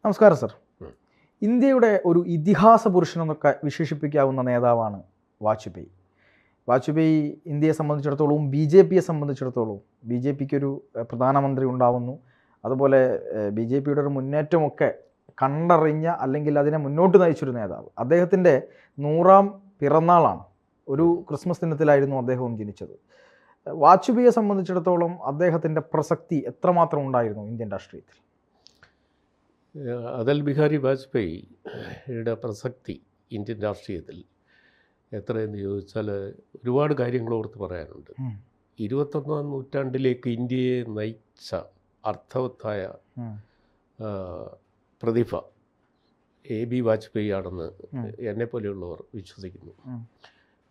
നമസ്കാരം സർ. ഇന്ത്യയുടെ ഒരു ഇതിഹാസ പുരുഷനെന്നൊക്കെ വിശേഷിപ്പിക്കാവുന്ന നേതാവാണ് വാജ്പേയി. വാജ്പേയി ഇന്ത്യയെ സംബന്ധിച്ചിടത്തോളം BJPയെ സംബന്ധിച്ചിടത്തോളം BJPക്ക് ഒരു പ്രധാനമന്ത്രി ഉണ്ടാവുന്നു. അതുപോലെ BJPയുടെ ഒരു മുന്നേറ്റമൊക്കെ കണ്ടറിഞ്ഞ അല്ലെങ്കിൽ അതിനെ മുന്നോട്ട് നയിച്ചൊരു നേതാവ്. അദ്ദേഹത്തിൻ്റെ 100ാം പിറന്നാളാണ്. ഒരു ക്രിസ്മസ് ദിനത്തിലായിരുന്നു അദ്ദേഹവും ജനിച്ചത്. വാജ്പേയിയെ സംബന്ധിച്ചിടത്തോളം അദ്ദേഹത്തിൻ്റെ പ്രസക്തി എത്രമാത്രം ഉണ്ടായിരുന്നു ഇന്ത്യൻ രാഷ്ട്രീയത്തിൽ? അടൽ ബിഹാരി വാജ്പേയിയുടെ പ്രസക്തി ഇന്ത്യൻ രാഷ്ട്രീയത്തിൽ എത്രയെന്ന് ചോദിച്ചാൽ ഒരുപാട് കാര്യങ്ങൾ ഓർത്ത് പറയാനുണ്ട്. 21ാം നൂറ്റാണ്ടിലേക്ക് ഇന്ത്യയെ നയിച്ച അർത്ഥവത്തായ പ്രതിഭ AB വാജ്പേയി ആണെന്ന് എന്നെപ്പോലെയുള്ളവർ വിശ്വസിക്കുന്നു.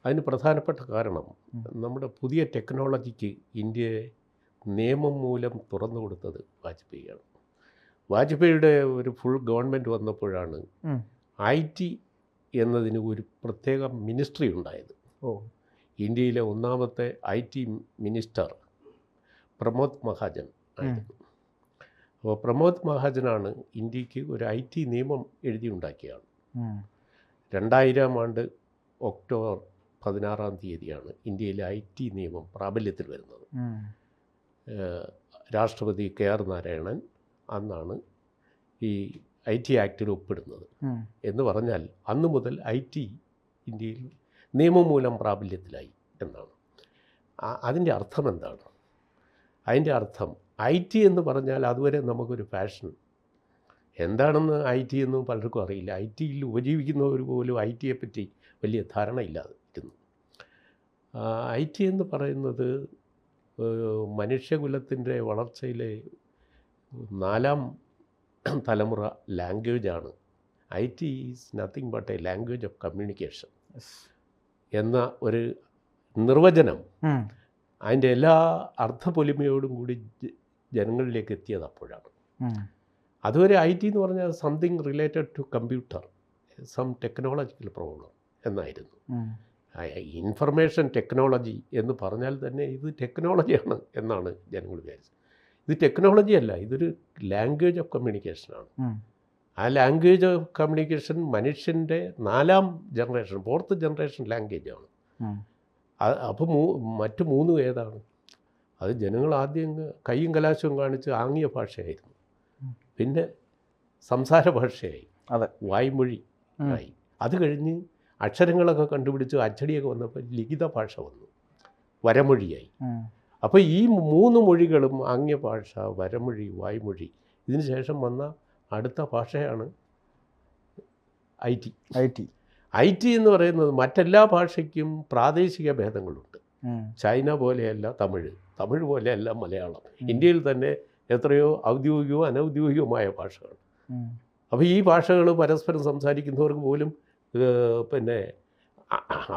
അതിന് പ്രധാനപ്പെട്ട കാരണം നമ്മുടെ പുതിയ ടെക്നോളജിക്ക് ഇന്ത്യയെ നിയമം മൂലം തുറന്നു കൊടുത്തത് വാജ്പേയിയാണ്. വാജ്പേയിയുടെ ഒരു ഫുൾ ഗവൺമെൻറ് വന്നപ്പോഴാണ് IT എന്നതിന് ഒരു പ്രത്യേക മിനിസ്ട്രി ഉണ്ടായത്. ഇന്ത്യയിലെ ഒന്നാമത്തെ IT മിനിസ്റ്റർ പ്രമോദ് മഹാജൻ ആയിരുന്നു. അപ്പോൾ പ്രമോദ് മഹാജനാണ് ഇന്ത്യക്ക് ഒരു IT നിയമം എഴുതിയുണ്ടാക്കിയാണ്. 2000 ആണ്ട് ഒക്ടോബർ 16-ാം തീയതിയാണ് ഇന്ത്യയിലെ IT നിയമം പ്രാബല്യത്തിൽ വരുന്നത്. രാഷ്ട്രപതി KR നാരായണൻ അന്നാണ് ഈ IT ആക്ടിൽ ഒപ്പിടുന്നത്. എന്ന് പറഞ്ഞാൽ അന്ന് മുതൽ IT ഇന്ത്യയിൽ നിയമം മൂലം പ്രാബല്യത്തിലായി എന്നാണ്. അതിൻ്റെ അർത്ഥം എന്താണ്? അതിൻ്റെ അർത്ഥം IT എന്ന് പറഞ്ഞാൽ അതുവരെ നമുക്കൊരു ഫാഷൻ എന്താണെന്ന് IT എന്നും പലർക്കും അറിയില്ല. ITയിൽ ഉപജീവിക്കുന്നവർ പോലും ITയെ പറ്റി വലിയ ധാരണയില്ലാതെ ഇരുന്നു. IT എന്ന് പറയുന്നത് മനുഷ്യകുലത്തിൻ്റെ വളർച്ചയിലെ 4ാം തലമുറ ലാംഗ്വേജാണ്. IT is nothing but A language of communication എന്ന ഒരു നിർവചനം അതിൻ്റെ എല്ലാ അർത്ഥപൊലിമയോടും കൂടി ജനങ്ങളിലേക്ക് എത്തിയത് അപ്പോഴാണ്. അതുവരെ IT എന്ന് പറഞ്ഞാൽ something related to computer, some technological problem എന്നായിരുന്നു. ഇൻഫർമേഷൻ ടെക്നോളജി എന്ന് പറഞ്ഞാൽ തന്നെ ഇത് ടെക്നോളജിയാണ് എന്നാണ് ജനങ്ങൾ വിചാരിച്ചത്. ഇത് ടെക്നോളജി അല്ല, ഇതൊരു ലാംഗ്വേജ് ഓഫ് കമ്മ്യൂണിക്കേഷനാണ്. ആ ലാംഗ്വേജ് ഓഫ് കമ്മ്യൂണിക്കേഷൻ മനുഷ്യൻ്റെ 4ാം ജനറേഷൻ 4th ജനറേഷൻ ലാംഗ്വേജാണ്. അപ്പോൾ മറ്റു 3 ഏതാണ്? അത് ജനങ്ങൾ ആദ്യം കയ്യും കലാശവും കാണിച്ച് ആംഗ്യ ഭാഷയായിരുന്നു, പിന്നെ സംസാര ഭാഷയായി, വായ്മൊഴി ആയി. അത് കഴിഞ്ഞ് അക്ഷരങ്ങളൊക്കെ കണ്ടുപിടിച്ച് അച്ചടിയൊക്കെ വന്നപ്പോൾ ലിഖിത ഭാഷ വന്നു, വരമൊഴിയായി. അപ്പോൾ ഈ 3 മൊഴികളും ആംഗ്യഭാഷ, വരമൊഴി, വായ്മൊഴി, ഇതിന് ശേഷം വന്ന അടുത്ത ഭാഷയാണ് IT എന്ന് പറയുന്നത്. മറ്റെല്ലാ ഭാഷയ്ക്കും പ്രാദേശിക ഭേദങ്ങളുണ്ട്. ചൈന പോലെയല്ല തമിഴ്, തമിഴ് പോലെയല്ല മലയാളം. ഇന്ത്യയിൽ തന്നെ എത്രയോ ഔദ്യോഗികവും അനൗദ്യോഗികവുമായ ഭാഷകൾ. അപ്പോൾ ഈ ഭാഷകൾ പരസ്പരം സംസാരിക്കുന്നവർക്ക് പോലും പിന്നെ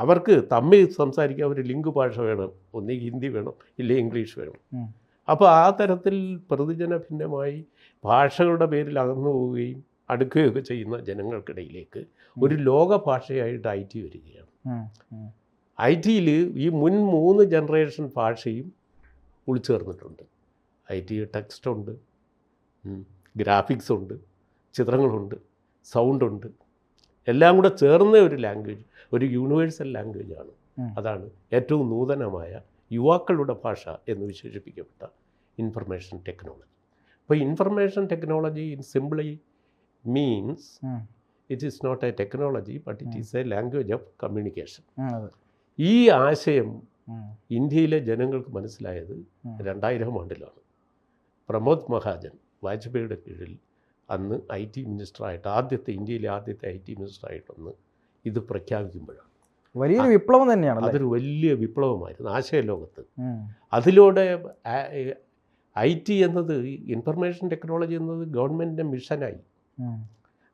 അവർക്ക് തമ്മിൽ സംസാരിക്കാൻ ഒരു ലിങ്ക് ഭാഷ വേണം, ഒന്നുകിൽ ഹിന്ദി വേണം, ഇല്ലെങ്കിൽ ഇംഗ്ലീഷ് വേണം. അപ്പോൾ ആ തരത്തിൽ പ്രതിജന ഭിന്നമായി ഭാഷകളുടെ പേരിൽ അകന്നു പോവുകയും അടുക്കുകയൊക്കെ ചെയ്യുന്ന ജനങ്ങൾക്കിടയിലേക്ക് ഒരു ലോക ഭാഷയായിട്ട് IT വരികയാണ്. ITയിൽ ഈ മുൻ 3 ജനറേഷൻ ഭാഷയും ഉൾച്ചേർന്നിട്ടുണ്ട്. IT ടെക്സ്റ്റ് ഉണ്ട്, ഗ്രാഫിക്സ് ഉണ്ട്, ചിത്രങ്ങളുണ്ട്, സൗണ്ടുണ്ട്, എല്ലാം കൂടെ ചേർന്ന ഒരു ലാംഗ്വേജ്, ഒരു യൂണിവേഴ്സൽ ലാംഗ്വേജാണ്. അതാണ് ഏറ്റവും നൂതനമായ യുവാക്കളുടെ ഭാഷ എന്ന് വിശേഷിപ്പിക്കപ്പെട്ട ഇൻഫർമേഷൻ ടെക്നോളജി. അപ്പോൾ information technology in simply means it is not a technology but it is a language of communication. ഈ ആശയം ഇന്ത്യയിലെ ജനങ്ങൾക്ക് മനസ്സിലായത് 2000 ആണ്ടിലാണ്. പ്രമോദ് മഹാജൻ വാജ്പേയിയുടെ കീഴിൽ അന്ന് IT മിനിസ്റ്ററായിട്ട് ഇന്ത്യയിലെ ആദ്യത്തെ IT മിനിസ്റ്ററായിട്ടൊന്ന് ഇത് പ്രഖ്യാപിക്കുമ്പോഴാണ്. വലിയൊരു വിപ്ലവം തന്നെയാണ്. അതൊരു വലിയ വിപ്ലവമായിരുന്നു ആശയലോകത്ത്. അതിലൂടെ IT എന്നത്, ഇൻഫർമേഷൻ ടെക്നോളജി എന്നത് ഗവൺമെൻറ്റിൻ്റെ മിഷനായി.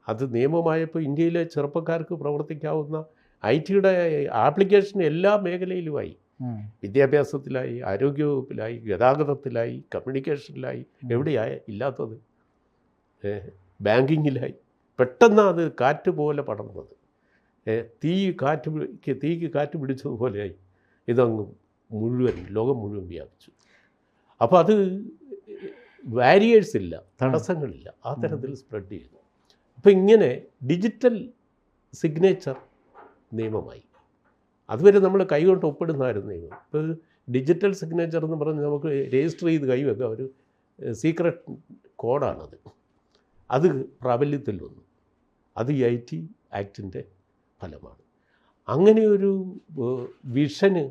അത് നിയമമായപ്പോൾ ഇന്ത്യയിലെ ചെറുപ്പക്കാർക്ക് പ്രവർത്തിക്കാവുന്ന ITയുടെ ആപ്ലിക്കേഷൻ എല്ലാ മേഖലയിലുമായി. വിദ്യാഭ്യാസത്തിലായി, ആരോഗ്യവകുപ്പിലായി, ഗതാഗതത്തിലായി, കമ്മ്യൂണിക്കേഷനിലായി, എവിടെയായി ഇല്ലാത്തത്? ബാങ്കിങ്ങിലായി. പെട്ടെന്ന് അത് കാറ്റ് പോലെ പടർന്നത്, തീക്ക് കാറ്റ് പിടിച്ചതുപോലെയായി ഇതങ്ങ് ലോകം മുഴുവൻ വ്യാപിച്ചു. അപ്പോൾ അത് ബാരിയേഴ്സ് ഇല്ല, തടസ്സങ്ങളില്ല, ആ തരത്തിൽ സ്പ്രെഡ് ചെയ്യുന്നു. അപ്പോൾ ഇങ്ങനെ ഡിജിറ്റൽ സിഗ്നേച്ചർ നിയമമായി. അതുവരെ നമ്മൾ കൈകൊണ്ട് ഒപ്പിടുന്നതായിരുന്നു നിയമം. ഇപ്പോൾ ഡിജിറ്റൽ സിഗ്നേച്ചർ എന്ന് പറഞ്ഞ് നമുക്ക് രജിസ്റ്റർ ചെയ്ത് കൈവെക്കാം. ഒരു സീക്രട്ട് കോഡാണത്. അത് പ്രാബല്യത്തിൽ വന്നു. അത് ഈ IT ആക്ടിൻ്റെ ഫലമാണ്. അങ്ങനെയൊരു വിഷന്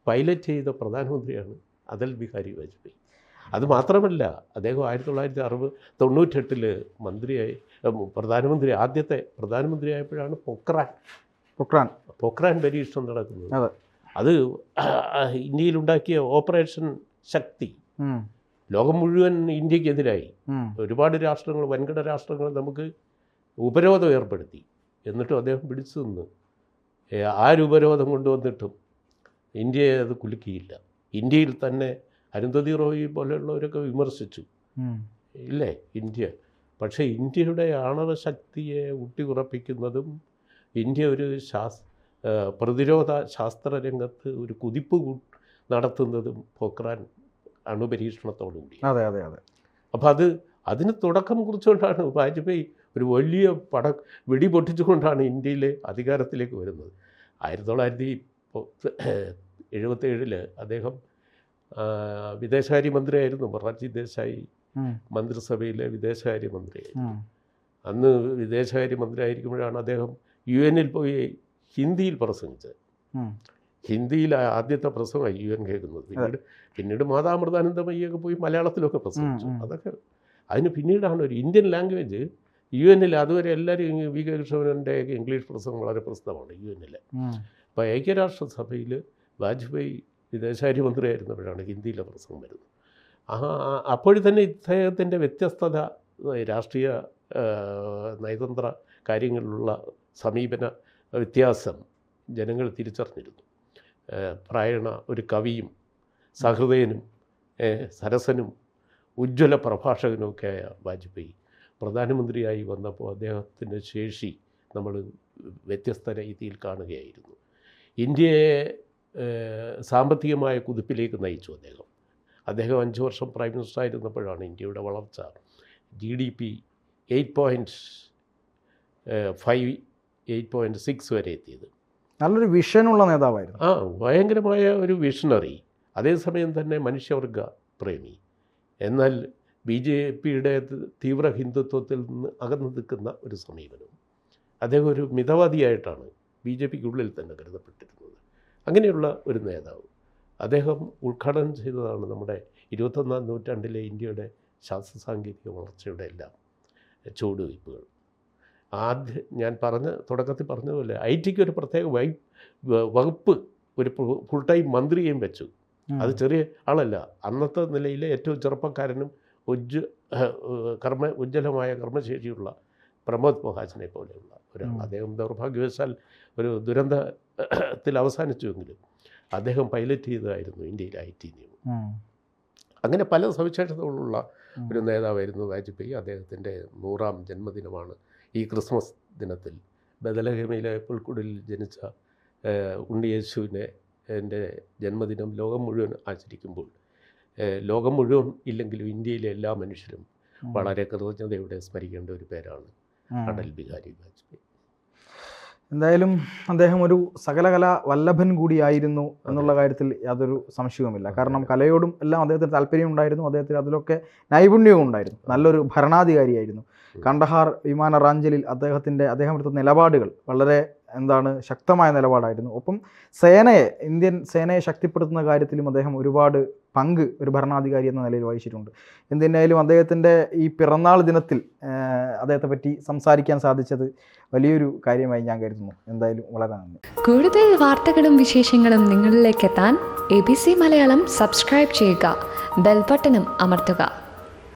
പൈലറ്റ് ചെയ്ത പ്രധാനമന്ത്രിയാണ് അടൽ ബിഹാരി വാജ്പേയി. അതുമാത്രമല്ല, അദ്ദേഹം 1998 മന്ത്രിയായി പ്രധാനമന്ത്രി ആദ്യത്തെ പ്രധാനമന്ത്രിയായപ്പോഴാണ് പൊക്രാൻ പരീക്ഷണം നടക്കുന്നത്. അത് ഇന്ത്യയിലുണ്ടാക്കിയ ഓപ്പറേഷൻ ശക്തി ലോകം മുഴുവൻ ഇന്ത്യക്കെതിരായി. ഒരുപാട് രാഷ്ട്രങ്ങൾ, വൻകിട രാഷ്ട്രങ്ങൾ നമുക്ക് ഉപരോധം ഏർപ്പെടുത്തി. എന്നിട്ടും അദ്ദേഹം പിടിച്ചു നിന്ന്. ആരുപരോധം കൊണ്ടുവന്നിട്ടും ഇന്ത്യയെ അത് കുലുക്കിയില്ല. ഇന്ത്യയിൽ തന്നെ അരുന്ധതി റോയി പോലെയുള്ളവരൊക്കെ വിമർശിച്ചു, ഇല്ലേ ഇന്ത്യ. പക്ഷേ ഇന്ത്യയുടെ ആണവ ശക്തിയെ ഊട്ടിയുറപ്പിക്കുന്നതും ഇന്ത്യ ഒരു പ്രതിരോധ ശാസ്ത്ര രംഗത്ത് ഒരു കുതിപ്പ് നടത്തുന്നതും പൊക്രാൻ അണുപരീക്ഷണത്തോടുകൂടി. അപ്പോൾ അതിന് തുടക്കം കുറിച്ചുകൊണ്ടാണ് വാജ്പേയി ഒരു വലിയ വെടി പൊട്ടിച്ചുകൊണ്ടാണ് ഇന്ത്യയിലെ അധികാരത്തിലേക്ക് വരുന്നത്. 1977 അദ്ദേഹം വിദേശകാര്യമന്ത്രിയായിരുന്നു. മൊറാർജി ദേശായി മന്ത്രിസഭയിലെ വിദേശകാര്യമന്ത്രിയായിരുന്നു. അന്ന് വിദേശകാര്യമന്ത്രിയായിരിക്കുമ്പോഴാണ് അദ്ദേഹം UN പോയി ഹിന്ദിയിൽ പ്രസംഗിച്ചത്. ഹിന്ദിയിൽ ആദ്യത്തെ പ്രസംഗമായി UN കേൾക്കുന്നത്. പിന്നീട് മാതാമൃതാനന്ദമയ്യൊക്കെ പോയി മലയാളത്തിലൊക്കെ പ്രസംഗിച്ചു. അതൊക്കെ അതിന് പിന്നീടാണ് ഒരു ഇന്ത്യൻ ലാംഗ്വേജ് UN അതുവരെ എല്ലാവരും വി കെ കൃഷ്ണൻ്റെ ഇംഗ്ലീഷ് പ്രസംഗം വളരെ പ്രസിദ്ധമാണ് UN. അപ്പോൾ ഐക്യരാഷ്ട്രസഭയിൽ വാജ്പേയി വിദേശകാര്യമന്ത്രിയായിരുന്നപ്പോഴാണ് ഹിന്ദിയിലെ പ്രസംഗം വരുന്നത്. അപ്പോഴും തന്നെ ഇദ്ദേഹത്തിൻ്റെ വ്യത്യസ്തത, രാഷ്ട്രീയ നയതന്ത്ര കാര്യങ്ങളിലുള്ള സമീപന വ്യത്യാസം ജനങ്ങൾ തിരിച്ചറിഞ്ഞിരുന്നു. പ്രായണ ഒരു കവിയും സഹൃദയനും സരസനും ഉജ്ജ്വല പ്രഭാഷകനുമൊക്കെയായ വാജ്പേയി പ്രധാനമന്ത്രിയായി വന്നപ്പോൾ അദ്ദേഹത്തിൻ്റെ ശേഷി നമ്മൾ വ്യത്യസ്ത രീതിയിൽ കാണുകയായിരുന്നു. ഇന്ത്യയെ സാമ്പത്തികമായ കുതിപ്പിലേക്ക് നയിച്ചു അദ്ദേഹം 5 വർഷം പ്രൈം മിനിസ്റ്റർ ആയിരുന്നപ്പോഴാണ് ഇന്ത്യയുടെ വളർച്ച GDP 8.5 8.6 വരെ എത്തിയത്. നല്ലൊരു വിഷനുള്ള നേതാവായിരുന്നു. ഭയങ്കരമായ ഒരു വിഷണറി, അതേസമയം തന്നെ മനുഷ്യവർഗ പ്രേമി. എന്നാൽ BJPയുടെ തീവ്ര ഹിന്ദുത്വത്തിൽ നിന്ന് അകന്നു നിൽക്കുന്ന ഒരു സമീപനം. അദ്ദേഹം ഒരു മിതവാദിയായിട്ടാണ് BJPക്കുള്ളിൽ തന്നെ കരുതപ്പെട്ടിരുന്നത്. അങ്ങനെയുള്ള ഒരു നേതാവ്. അദ്ദേഹം ഉദ്ഘാടനം ചെയ്തതാണ് നമ്മുടെ 21ാം നൂറ്റാണ്ടിലെ ഇന്ത്യയുടെ ശാസ്ത്ര സാങ്കേതിക വളർച്ചയുടെ എല്ലാം ചുവടുവയ്പ്പുകൾ. ഞാൻ തുടക്കത്തിൽ പറഞ്ഞതുപോലെ IT-ക്ക് ഒരു പ്രത്യേക വകുപ്പ്, ഒരു ഫുൾ ടൈം മന്ത്രിയെയും വെച്ചു. അത് ചെറിയ ആളല്ല. അന്നത്തെ നിലയിലെ ഏറ്റവും ചെറുപ്പക്കാരനും ഉജ്ജ്വലമായ കർമ്മശേഷിയുള്ള പ്രമോദ് മഹാജനെ പോലെയുള്ള ഒരാൾ. അദ്ദേഹം ദൗർഭാഗ്യവശാൽ ഒരു ദുരന്തത്തിൽ അവസാനിച്ചുവെങ്കിലും അദ്ദേഹം പൈലറ്റ് ചെയ്തതായിരുന്നു ഇന്ത്യയിലെ IT നിയമം. അങ്ങനെ പല സവിശേഷതകളുള്ള ഒരു നേതാവായിരുന്നു വാജ്പേയി. അദ്ദേഹത്തിൻ്റെ 100ാം ജന്മദിനമാണ് ഈ ക്രിസ്മസ് ദിനത്തിൽ. ബദലഹേമയിലെ പുൽക്കുടിൽ ജനിച്ച ഉണ്ണിയേശുവിനെ എൻ്റെ ജന്മദിനം ലോകം മുഴുവൻ ആചരിക്കുമ്പോൾ ലോകം മുഴുവൻ ഇല്ലെങ്കിലും ഇന്ത്യയിലെ എല്ലാ മനുഷ്യരും വളരെ കൃതജ്ഞതയോടെ സ്മരിക്കേണ്ട ഒരു പേരാണ് അടൽ ബിഹാരി വാജ്പേയി. എന്തായാലും അദ്ദേഹം ഒരു സകലകലാ വല്ലഭൻ കൂടിയായിരുന്നു എന്നുള്ള കാര്യത്തിൽ യാതൊരു സംശയവുമില്ല. കാരണം കലയോടും എല്ലാം അദ്ദേഹത്തിന് താല്പര്യം ഉണ്ടായിരുന്നു. അദ്ദേഹത്തിന് അതിലൊക്കെ നൈപുണ്യവും ഉണ്ടായിരുന്നു. നല്ലൊരു ഭരണാധികാരിയായിരുന്നു. കണ്ടഹാർ വിമാനറാഞ്ചലിൽ അദ്ദേഹം എടുത്ത നിലപാടുകൾ വളരെ ശക്തമായ നിലപാടായിരുന്നു. ഒപ്പം ഇന്ത്യൻ സേനയെ ശക്തിപ്പെടുത്തുന്ന കാര്യത്തിലും അദ്ദേഹം ഒരുപാട് പങ്ക് ഒരു ഭരണാധികാരി എന്ന നിലയിൽ വഹിച്ചിട്ടുണ്ട്. എന്തിനായാലും അദ്ദേഹത്തിൻ്റെ ഈ പിറന്നാൾ ദിനത്തിൽ അദ്ദേഹത്തെ പറ്റി സംസാരിക്കാൻ സാധിച്ചത് വലിയൊരു കാര്യമായി ഞാൻ കരുതുന്നു. എന്തായാലും വളരെ നന്ദി. കൂടുതൽ വാർത്തകളും വിശേഷങ്ങളും നിങ്ങളിലേക്ക് എത്താൻ ABC മലയാളം സബ്സ്ക്രൈബ് ചെയ്യുക, ബെൽ ബട്ടണും അമർത്തുക.